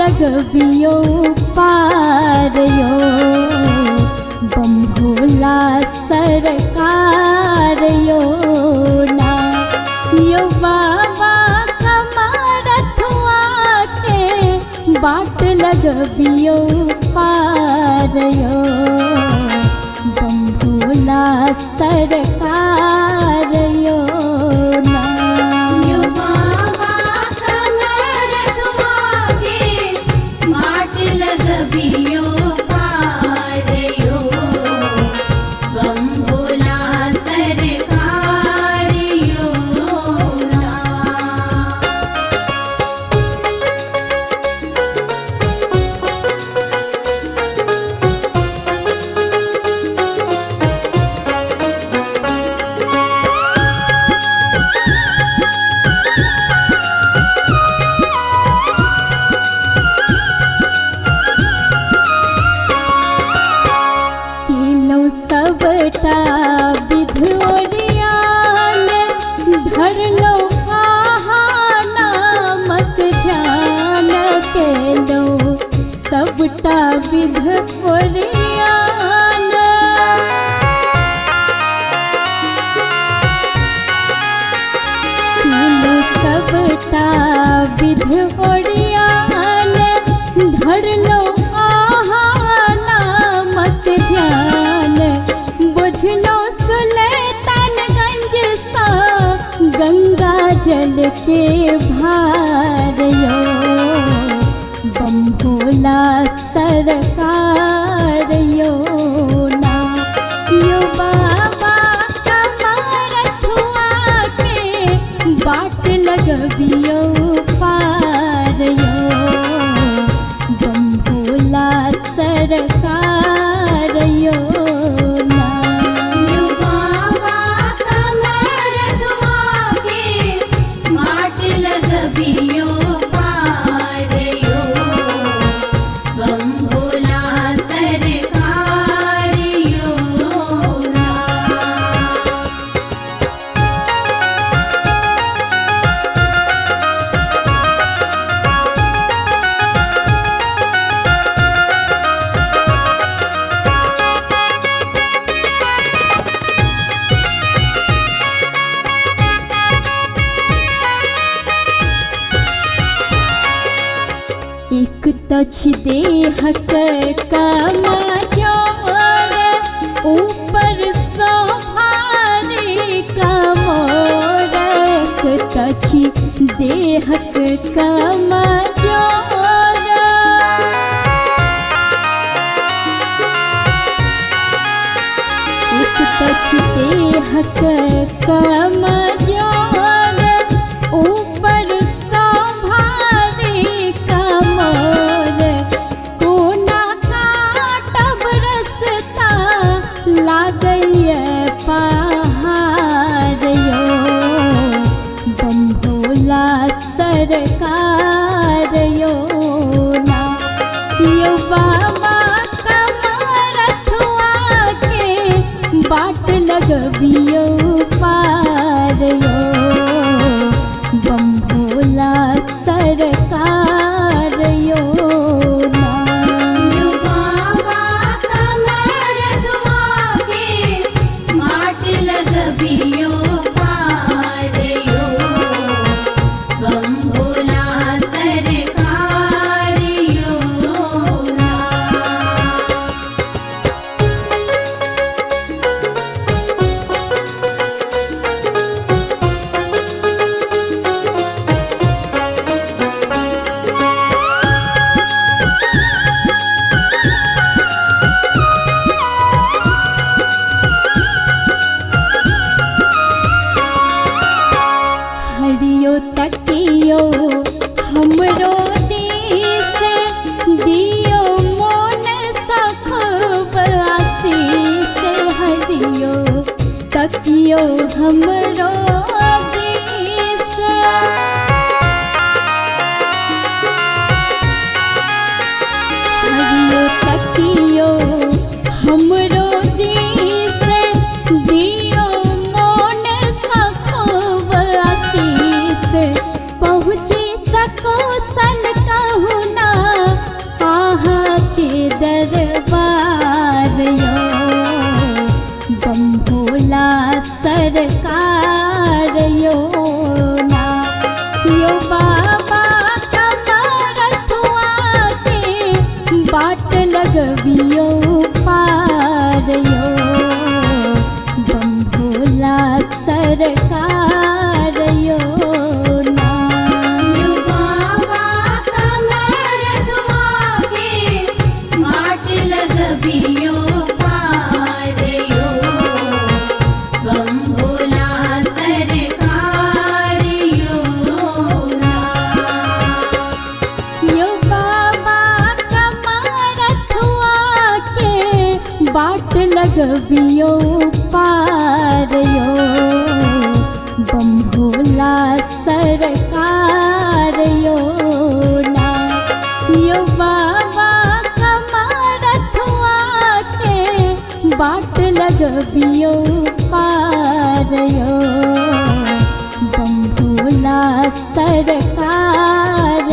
लगबियो पार यो बम भोला सरकार यो ना यो बाबा कमरथुआ के बाट लगबियो पार यो बम भोला सरकार यो ना यो बाबा कमरथुआ के बाट लगबियो पार यो बम भोला सरकार यो ना। सबटा विधोरियान धर लो नामक ध्यान के लो सबटा विधोरियान लो सबटा विधोरियान धर लो नामक ध्यान बुझलो सुल्तानगंज सा गंगा जल के भार यो बम भोला सरकार यो ना यो बाबा कमरथुआ के बाट लगबियो पार यो बम भोला सरकार यो ना। यो बाबा कमरथुआ के बाट लगबियो पार यो बम भोला सरकार यो ना। एक तछ देहक कमजोर ऊपर सो भारी कमोर एक तछ देहक कमजोर एक तछ देहक कमजोर ऊपर सो भारी कमोर कोना काटब रसता लागैए पहाड़ यो बम भोला सरकार यो ना यो बाबा कमरथुआ के बाट लगबियो पार यो बम भोला सरकार यो ना। यो बाबा कमरथुआ के बाट लगबियो पार यो बम भोला सरकार यो ना। हरियो तकियो हमरो देश दियो मोन सखब आशीष हरियो तकियो हमरो देश हरियो तकियो हमरो देश दियो मोन सखब आशीष पहुँची सको सल कहूँ ना बाट लगबियो पार यो बम भोला सरकार यो ना यो बाबा कमरथुआ के बाट लगबियो पार यो बम भोला सरकार